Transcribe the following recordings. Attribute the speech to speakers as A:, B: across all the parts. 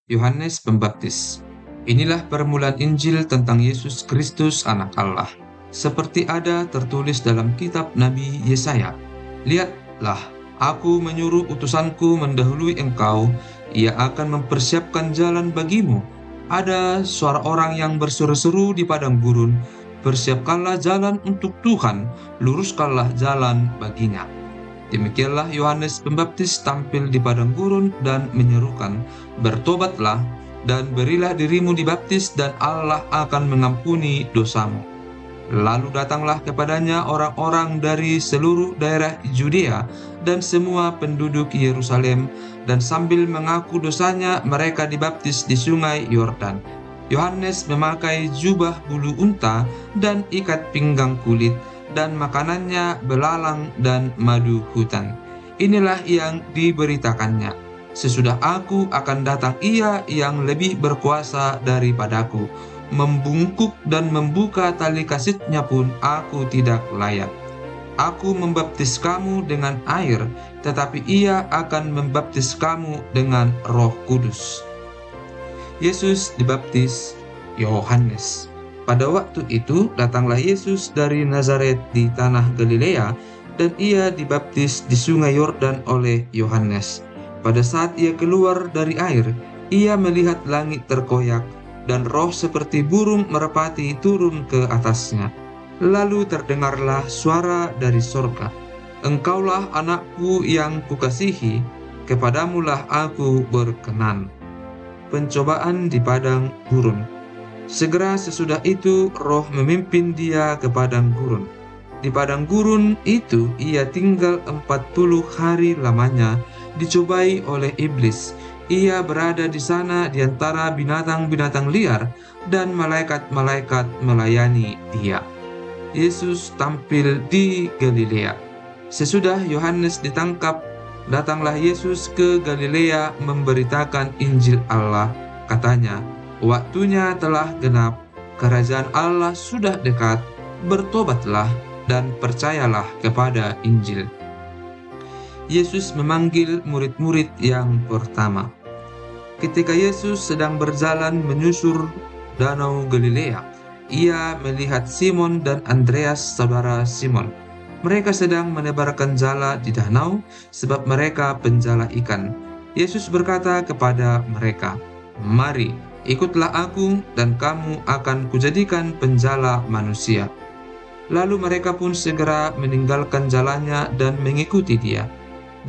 A: Yohanes Pembaptis. Inilah permulaan Injil tentang Yesus Kristus Anak Allah. Seperti ada tertulis dalam kitab Nabi Yesaya, "Lihatlah, aku menyuruh utusanku mendahului engkau, ia akan mempersiapkan jalan bagimu." Ada suara orang yang berseru-seru di padang gurun, "Persiapkanlah jalan untuk Tuhan, luruskanlah jalan baginya." Demikianlah Yohanes Pembaptis tampil di padang gurun dan menyerukan, "Bertobatlah dan berilah dirimu dibaptis dan Allah akan mengampuni dosamu." Lalu datanglah kepadanya orang-orang dari seluruh daerah Yudea dan semua penduduk Yerusalem, dan sambil mengaku dosanya mereka dibaptis di sungai Yordan. Yohanes memakai jubah bulu unta dan ikat pinggang kulit, dan makanannya belalang dan madu hutan. Inilah yang diberitakannya, "Sesudah aku akan datang ia yang lebih berkuasa daripadaku. Membungkuk dan membuka tali kasutnya pun aku tidak layak. Aku membaptis kamu dengan air, tetapi ia akan membaptis kamu dengan Roh Kudus." Yesus dibaptis Yohanes. Pada waktu itu datanglah Yesus dari Nazaret di tanah Galilea, dan ia dibaptis di sungai Yordan oleh Yohanes. Pada saat ia keluar dari air, ia melihat langit terkoyak, dan roh seperti burung merpati turun ke atasnya. Lalu terdengarlah suara dari sorga, "Engkaulah anakku yang kukasihi, kepadamulah aku berkenan." Pencobaan di padang gurun. Segera sesudah itu roh memimpin dia ke padang gurun. Di padang gurun itu ia tinggal 40 hari lamanya, dicobai oleh iblis. Ia berada di sana di antara binatang-binatang liar, dan malaikat-malaikat melayani dia. Yesus tampil di Galilea. Sesudah Yohanes ditangkap, datanglah Yesus ke Galilea memberitakan Injil Allah. Katanya, "Waktunya telah genap, kerajaan Allah sudah dekat, bertobatlah dan percayalah kepada Injil." Yesus memanggil murid-murid yang pertama. Ketika Yesus sedang berjalan menyusur danau Galilea, ia melihat Simon dan Andreas, saudara Simon. Mereka sedang menebarkan jala di danau, sebab mereka penjala ikan. Yesus berkata kepada mereka, "Mari, ikutlah aku, dan kamu akan kujadikan penjala manusia." Lalu mereka pun segera meninggalkan jalannya dan mengikuti dia.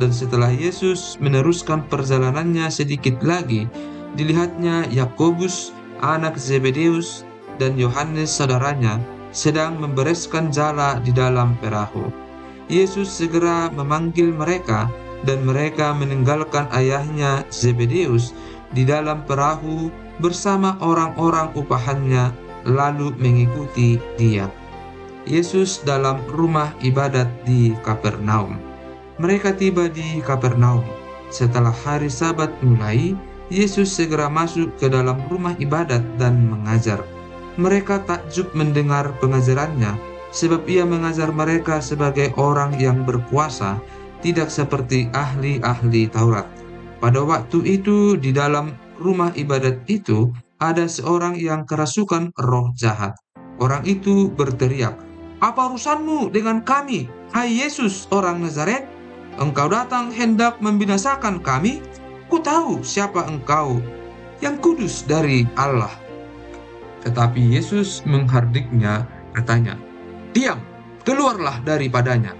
A: Dan setelah Yesus meneruskan perjalanannya sedikit lagi, dilihatnya Yakobus, anak Zebedeus, dan Yohanes saudaranya sedang membereskan jala di dalam perahu. Yesus segera memanggil mereka, dan mereka meninggalkan ayahnya Zebedeus di dalam perahu bersama orang-orang upahannya, lalu mengikuti dia. Yesus dalam rumah ibadat di Kapernaum. Mereka tiba di Kapernaum. Setelah hari Sabat mulai, Yesus segera masuk ke dalam rumah ibadat dan mengajar. Mereka takjub mendengar pengajarannya, sebab ia mengajar mereka sebagai orang yang berkuasa, tidak seperti ahli-ahli Taurat. Pada waktu itu di dalam rumah ibadat itu ada seorang yang kerasukan roh jahat. Orang itu berteriak, "Apa urusanmu dengan kami, hai Yesus orang Nazaret? Engkau datang hendak membinasakan kami? Ku tahu siapa engkau, yang kudus dari Allah." Tetapi Yesus menghardiknya, katanya, "Diam, keluarlah daripadanya."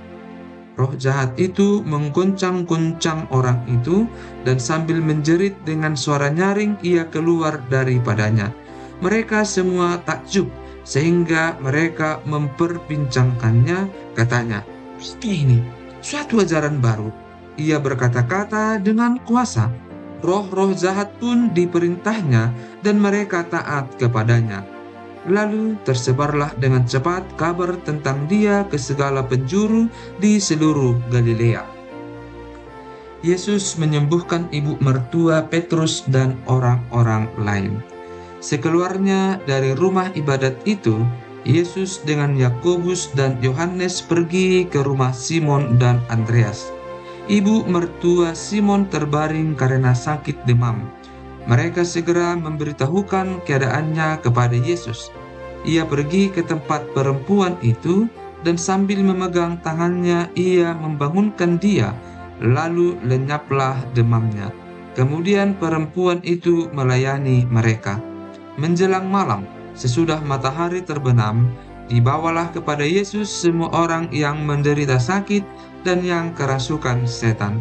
A: Roh jahat itu menggoncang-goncang orang itu, dan sambil menjerit dengan suara nyaring ia keluar daripadanya. Mereka semua takjub, sehingga mereka memperbincangkannya. Katanya, "Apa ini? Suatu ajaran baru. Ia berkata-kata dengan kuasa. Roh-roh jahat pun diperintahnya, dan mereka taat kepadanya." Lalu tersebarlah dengan cepat kabar tentang dia ke segala penjuru di seluruh Galilea. Yesus menyembuhkan ibu mertua Petrus dan orang-orang lain. Sekeluarnya dari rumah ibadat itu, Yesus dengan Yakobus dan Yohanes pergi ke rumah Simon dan Andreas. Ibu mertua Simon terbaring karena sakit demam. Mereka segera memberitahukan keadaannya kepada Yesus. Ia pergi ke tempat perempuan itu dan sambil memegang tangannya ia membangunkan dia, lalu lenyaplah demamnya. Kemudian perempuan itu melayani mereka. Menjelang malam, sesudah matahari terbenam, dibawalah kepada Yesus semua orang yang menderita sakit dan yang kerasukan setan.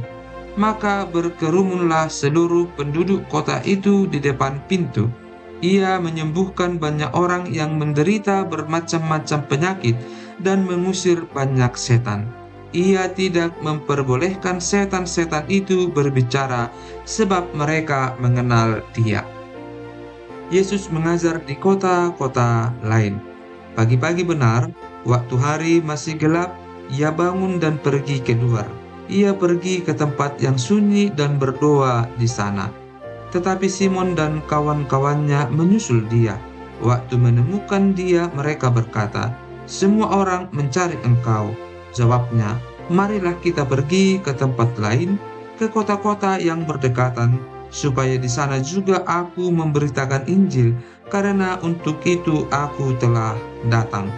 A: Maka berkerumunlah seluruh penduduk kota itu di depan pintu. Ia menyembuhkan banyak orang yang menderita bermacam-macam penyakit dan mengusir banyak setan. Ia tidak memperbolehkan setan-setan itu berbicara, sebab mereka mengenal Dia. Yesus mengajar di kota-kota lain. Pagi-pagi benar, waktu hari masih gelap, Ia bangun dan pergi keluar. Ia pergi ke tempat yang sunyi dan berdoa di sana. Tetapi Simon dan kawan-kawannya menyusul Dia. Waktu menemukan Dia, mereka berkata, "Semua orang mencari Engkau." Jawabnya, "Marilah kita pergi ke tempat lain, ke kota-kota yang berdekatan, supaya di sana juga aku memberitakan Injil, karena untuk itu aku telah datang."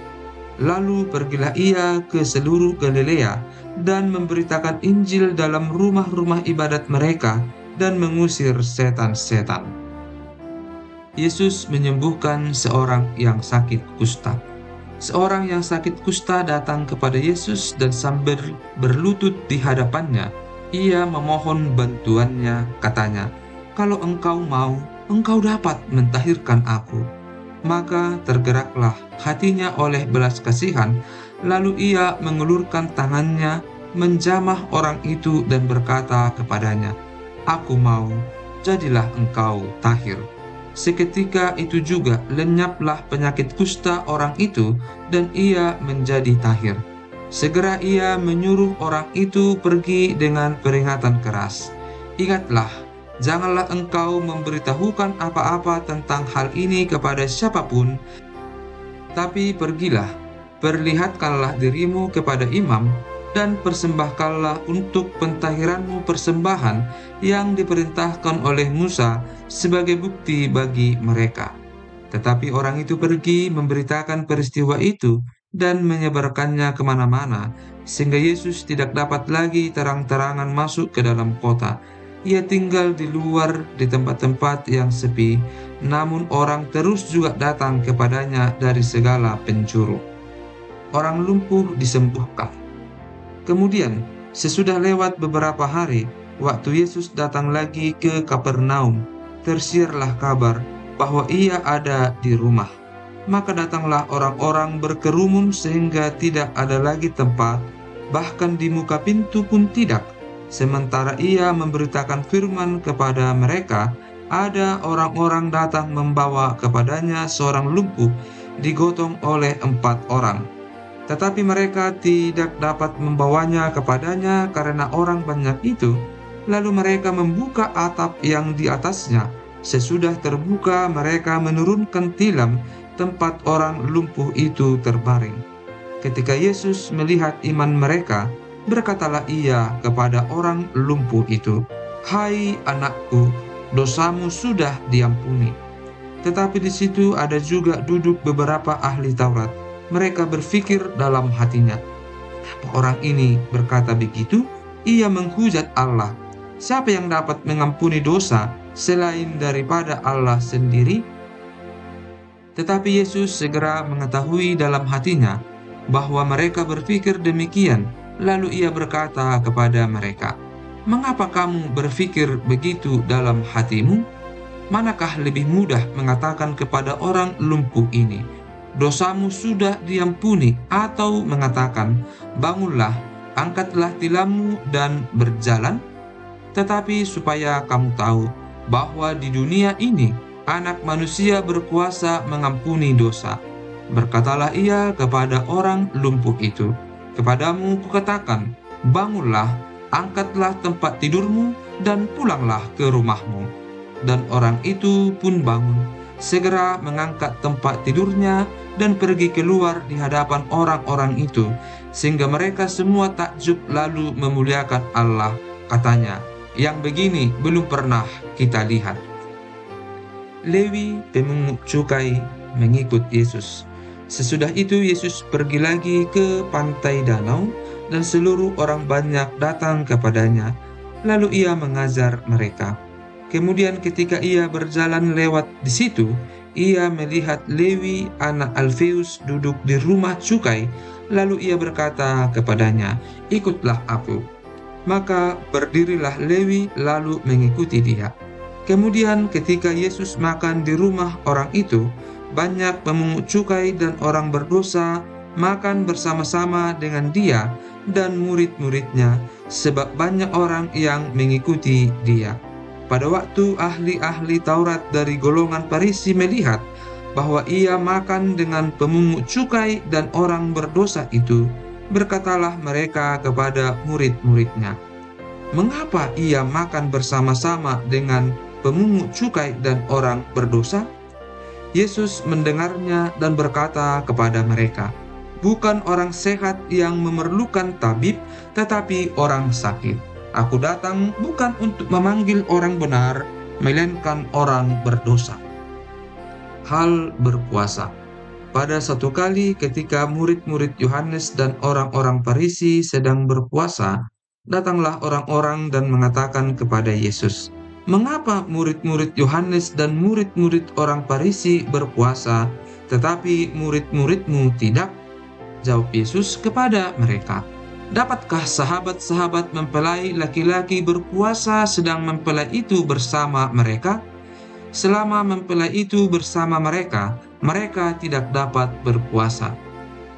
A: Lalu pergilah ia ke seluruh Galilea dan memberitakan Injil dalam rumah-rumah ibadat mereka dan mengusir setan-setan. Yesus menyembuhkan seorang yang sakit kusta. Seorang yang sakit kusta datang kepada Yesus dan sambil berlutut di hadapannya, ia memohon bantuannya, katanya, "Kalau Engkau mau, Engkau dapat mentahirkan aku." Maka tergeraklah hatinya oleh belas kasihan, lalu ia mengulurkan tangannya, menjamah orang itu dan berkata kepadanya, "Aku mau, jadilah engkau tahir." Seketika itu juga lenyaplah penyakit kusta orang itu dan ia menjadi tahir. Segera ia menyuruh orang itu pergi dengan peringatan keras. "Ingatlah, janganlah engkau memberitahukan apa-apa tentang hal ini kepada siapapun, tapi pergilah, perlihatkanlah dirimu kepada imam, dan persembahkanlah untuk pentahiranmu persembahan yang diperintahkan oleh Musa sebagai bukti bagi mereka." Tetapi orang itu pergi memberitakan peristiwa itu dan menyebarkannya kemana-mana, sehingga Yesus tidak dapat lagi terang-terangan masuk ke dalam kota. Ia tinggal di luar di tempat-tempat yang sepi, namun orang terus juga datang kepadanya dari segala penjuru. Orang lumpuh disembuhkan. Kemudian, sesudah lewat beberapa hari, waktu Yesus datang lagi ke Kapernaum, tersiarlah kabar bahwa ia ada di rumah. Maka datanglah orang-orang berkerumun sehingga tidak ada lagi tempat, bahkan di muka pintu pun tidak. Sementara ia memberitakan firman kepada mereka, ada orang-orang datang membawa kepadanya seorang lumpuh digotong oleh 4 orang. Tetapi mereka tidak dapat membawanya kepadanya karena orang banyak itu. Lalu mereka membuka atap yang di atasnya. Sesudah terbuka, mereka menurunkan tilam tempat orang lumpuh itu terbaring. Ketika Yesus melihat iman mereka, berkatalah ia kepada orang lumpuh itu, "Hai anakku, dosamu sudah diampuni." Tetapi di situ ada juga duduk beberapa ahli Taurat. Mereka berpikir dalam hatinya, "Kenapa orang ini berkata begitu? Ia menghujat Allah. Siapa yang dapat mengampuni dosa selain daripada Allah sendiri?" Tetapi Yesus segera mengetahui dalam hatinya bahwa mereka berpikir demikian. Lalu ia berkata kepada mereka, "Mengapa kamu berpikir begitu dalam hatimu? Manakah lebih mudah mengatakan kepada orang lumpuh ini, 'Dosamu sudah diampuni,' atau mengatakan, 'Bangunlah, angkatlah tilammu dan berjalan'? Tetapi supaya kamu tahu bahwa di dunia ini Anak Manusia berkuasa mengampuni dosa." Berkatalah ia kepada orang lumpuh itu, "Kepadamu kukatakan, bangunlah, angkatlah tempat tidurmu, dan pulanglah ke rumahmu." Dan orang itu pun bangun, segera mengangkat tempat tidurnya, dan pergi keluar di hadapan orang-orang itu, sehingga mereka semua takjub lalu memuliakan Allah. Katanya, "Yang begini belum pernah kita lihat." Lewi pemungut cukai mengikut Yesus. Sesudah itu Yesus pergi lagi ke pantai danau dan seluruh orang banyak datang kepadanya. Lalu ia mengajar mereka. Kemudian ketika ia berjalan lewat di situ, ia melihat Lewi anak Alfeus duduk di rumah cukai. Lalu ia berkata kepadanya, "Ikutlah aku." Maka berdirilah Lewi lalu mengikuti dia. Kemudian ketika Yesus makan di rumah orang itu, banyak pemungut cukai dan orang berdosa makan bersama-sama dengan dia dan murid-muridnya, sebab banyak orang yang mengikuti dia. Pada waktu ahli-ahli Taurat dari golongan Farisi melihat bahwa ia makan dengan pemungut cukai dan orang berdosa itu, berkatalah mereka kepada murid-muridnya, "Mengapa ia makan bersama-sama dengan pemungut cukai dan orang berdosa?" Yesus mendengarnya dan berkata kepada mereka, "Bukan orang sehat yang memerlukan tabib, tetapi orang sakit. Aku datang bukan untuk memanggil orang benar, melainkan orang berdosa." Hal berpuasa. Pada satu kali ketika murid-murid Yohanes dan orang-orang Farisi sedang berpuasa, datanglah orang-orang dan mengatakan kepada Yesus, "Mengapa murid-murid Yohanes dan murid-murid orang Farisi berpuasa, tetapi murid-muridmu tidak?" Jawab Yesus kepada mereka, "Dapatkah sahabat-sahabat mempelai laki-laki berpuasa sedang mempelai itu bersama mereka? Selama mempelai itu bersama mereka, mereka tidak dapat berpuasa.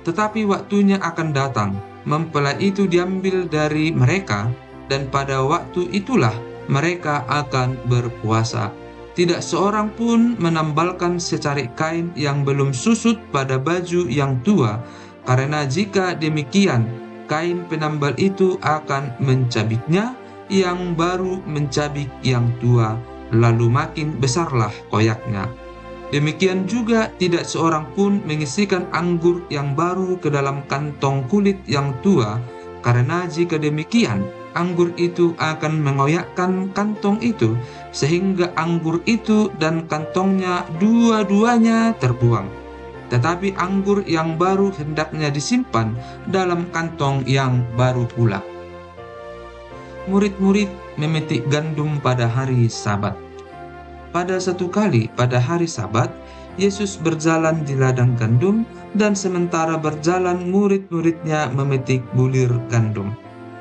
A: Tetapi waktunya akan datang, mempelai itu diambil dari mereka, dan pada waktu itulah mereka akan berpuasa. Tidak seorang pun menambalkan secarik kain yang belum susut pada baju yang tua, karena jika demikian, kain penambal itu akan mencabiknya, yang baru mencabik yang tua, lalu makin besarlah koyaknya. Demikian juga tidak seorang pun mengisikan anggur yang baru ke dalam kantong kulit yang tua, karena jika demikian, anggur itu akan mengoyakkan kantong itu, sehingga anggur itu dan kantongnya dua-duanya terbuang. Tetapi anggur yang baru hendaknya disimpan dalam kantong yang baru pula." Murid-murid memetik gandum pada hari Sabat. Pada satu kali pada hari Sabat, Yesus berjalan di ladang gandum, dan sementara berjalan murid-muridnya memetik bulir gandum.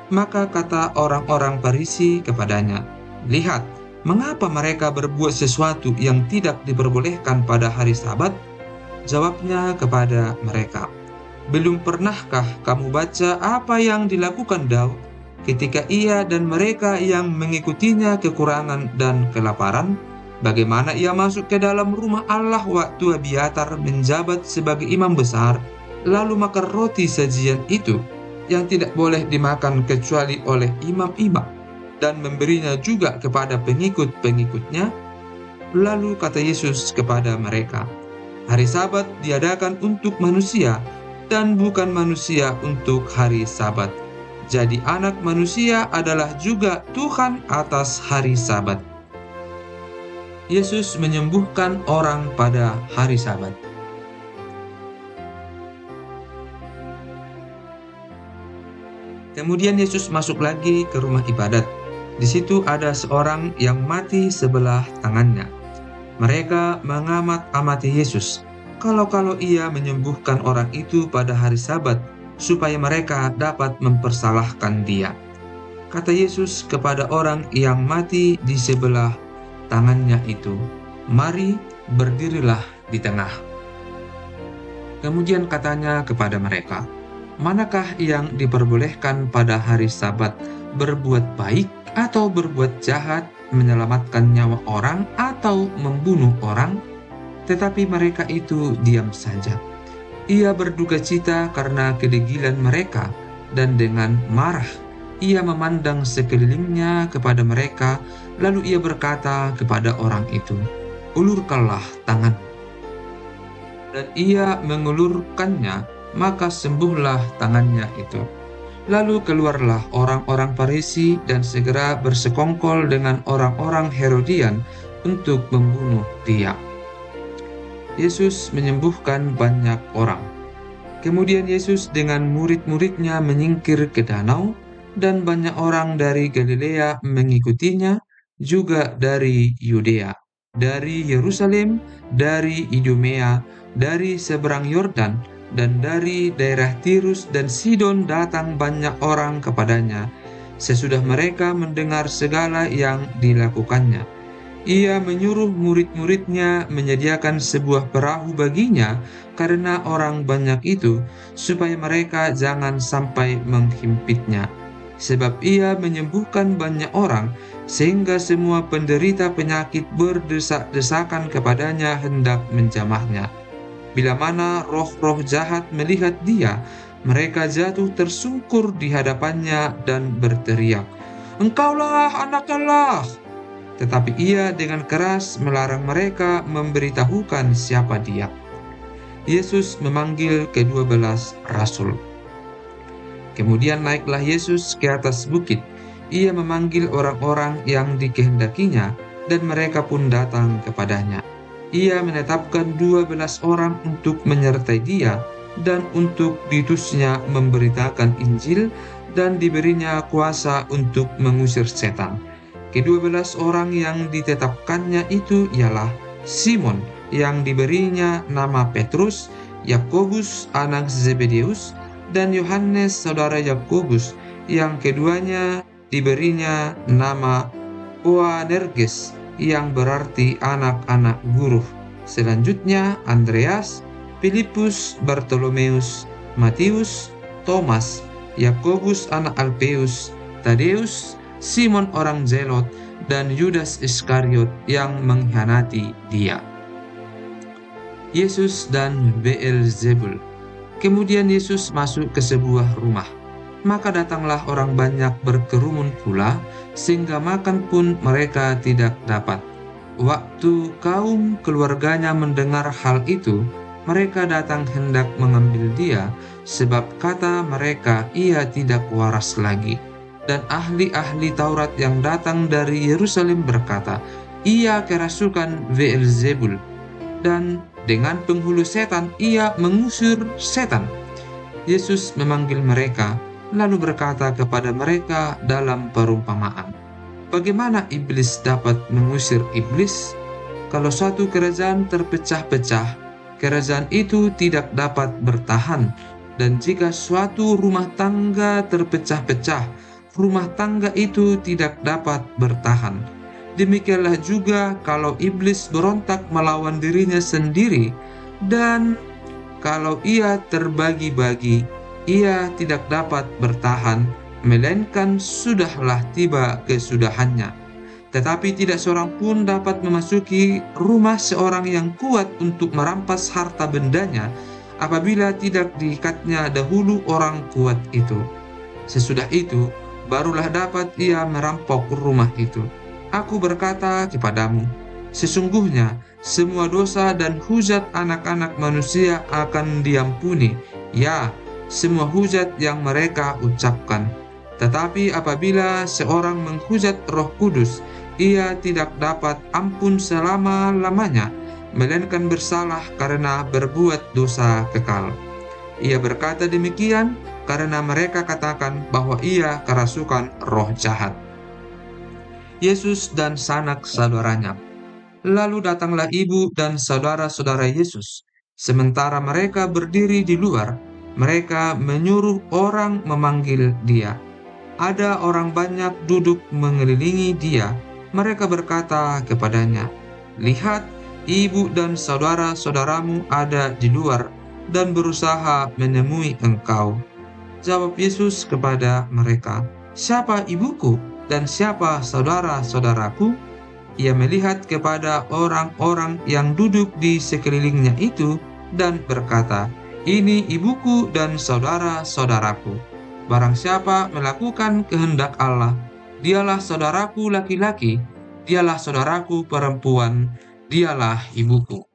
A: Maka kata orang-orang Farisi kepadanya, "Lihat, mengapa mereka berbuat sesuatu yang tidak diperbolehkan pada hari Sabat?" Jawabnya kepada mereka, "Belum pernahkah kamu baca apa yang dilakukan Daud ketika ia dan mereka yang mengikutinya kekurangan dan kelaparan? Bagaimana ia masuk ke dalam rumah Allah waktu Abiatar menjabat sebagai imam besar, lalu makan roti sajian itu yang tidak boleh dimakan kecuali oleh imam-imam, dan memberinya juga kepada pengikut-pengikutnya?" Lalu kata Yesus kepada mereka, "Hari Sabat diadakan untuk manusia, dan bukan manusia untuk hari Sabat. Jadi Anak Manusia adalah juga Tuhan atas hari Sabat." Yesus menyembuhkan orang pada hari Sabat. Kemudian Yesus masuk lagi ke rumah ibadat. Di situ ada seorang yang mati sebelah tangannya. Mereka mengamat-amati Yesus, kalau ia menyembuhkan orang itu pada hari Sabat, supaya mereka dapat mempersalahkan dia. Kata Yesus kepada orang yang mati di sebelah tangannya itu, "Mari, berdirilah di tengah." Kemudian katanya kepada mereka, "Manakah yang diperbolehkan pada hari Sabat, berbuat baik atau berbuat jahat, menyelamatkan nyawa orang atau membunuh orang?" Tetapi mereka itu diam saja. Ia berduka cita karena kedegilan mereka, dan dengan marah ia memandang sekelilingnya kepada mereka, lalu ia berkata kepada orang itu, "Ulurkanlah tangan." Dan ia mengulurkannya, maka sembuhlah tangannya itu. Lalu keluarlah orang-orang Farisi dan segera bersekongkol dengan orang-orang Herodian untuk membunuh dia. Yesus menyembuhkan banyak orang. Kemudian Yesus dengan murid-muridnya menyingkir ke danau, dan banyak orang dari Galilea mengikutinya, juga dari Yudea, dari Yerusalem, dari Idumea, dari seberang Yordan, dan dari daerah Tirus dan Sidon datang banyak orang kepadanya. Sesudah mereka mendengar segala yang dilakukannya, ia menyuruh murid-muridnya menyediakan sebuah perahu baginya karena orang banyak itu, supaya mereka jangan sampai menghimpitnya. Sebab ia menyembuhkan banyak orang, sehingga semua penderita penyakit berdesak-desakan kepadanya hendak menjamahnya. Bila mana roh-roh jahat melihat dia, mereka jatuh tersungkur di hadapannya dan berteriak, "Engkaulah Anak Allah!" Tetapi ia dengan keras melarang mereka memberitahukan siapa dia. Yesus memanggil ke-12 rasul. Kemudian naiklah Yesus ke atas bukit. Ia memanggil orang-orang yang dikehendakinya, dan mereka pun datang kepadanya. Ia menetapkan 12 orang untuk menyertai dia, dan untuk diutusnya memberitakan Injil, dan diberinya kuasa untuk mengusir setan. Ke-12 orang yang ditetapkannya itu ialah Simon, yang diberinya nama Petrus, Yakobus anak Zebedeus, dan Yohanes saudara Yakobus, yang keduanya diberinya nama Boanerges, yang berarti anak-anak guru. Selanjutnya Andreas, Filipus, Bartolomeus, Matius, Thomas, Yakobus anak Alpeus, Tadeus, Simon orang Zelot, dan Yudas Iskariot yang mengkhianati dia. Yesus dan Beelzebul. Kemudian Yesus masuk ke sebuah rumah. Maka datanglah orang banyak berkerumun pula, sehingga makan pun mereka tidak dapat. Waktu kaum keluarganya mendengar hal itu, mereka datang hendak mengambil dia, sebab kata mereka ia tidak waras lagi. Dan ahli-ahli Taurat yang datang dari Yerusalem berkata, ia kerasukan Beelzebul, dan dengan penghulu setan ia mengusir setan. Yesus memanggil mereka, lalu berkata kepada mereka dalam perumpamaan, bagaimana iblis dapat mengusir iblis? Kalau suatu kerajaan terpecah-pecah, kerajaan itu tidak dapat bertahan. Dan jika suatu rumah tangga terpecah-pecah, rumah tangga itu tidak dapat bertahan. Demikianlah juga kalau iblis berontak melawan dirinya sendiri, dan kalau ia terbagi-bagi, ia tidak dapat bertahan, melainkan sudahlah tiba kesudahannya. Tetapi tidak seorang pun dapat memasuki rumah seorang yang kuat untuk merampas harta bendanya, apabila tidak diikatnya dahulu orang kuat itu. Sesudah itu, barulah dapat ia merampok rumah itu. Aku berkata kepadamu, sesungguhnya semua dosa dan hujat anak-anak manusia akan diampuni, ya, semua hujat yang mereka ucapkan. Tetapi apabila seorang menghujat Roh Kudus, ia tidak dapat ampun selama-lamanya, melainkan bersalah karena berbuat dosa kekal. Ia berkata demikian karena mereka katakan bahwa ia kerasukan roh jahat. Yesus dan sanak saudaranya. Lalu datanglah ibu dan saudara-saudara Yesus. Sementara mereka berdiri di luar, mereka menyuruh orang memanggil dia. Ada orang banyak duduk mengelilingi dia. Mereka berkata kepadanya, lihat, ibu dan saudara-saudaramu ada di luar dan berusaha menemui engkau. Jawab Yesus kepada mereka, siapa ibuku dan siapa saudara-saudaraku? Ia melihat kepada orang-orang yang duduk di sekelilingnya itu dan berkata, ini ibuku dan saudara-saudaraku. Barang siapa melakukan kehendak Allah, dialah saudaraku laki-laki, dialah saudaraku perempuan, dialah ibuku.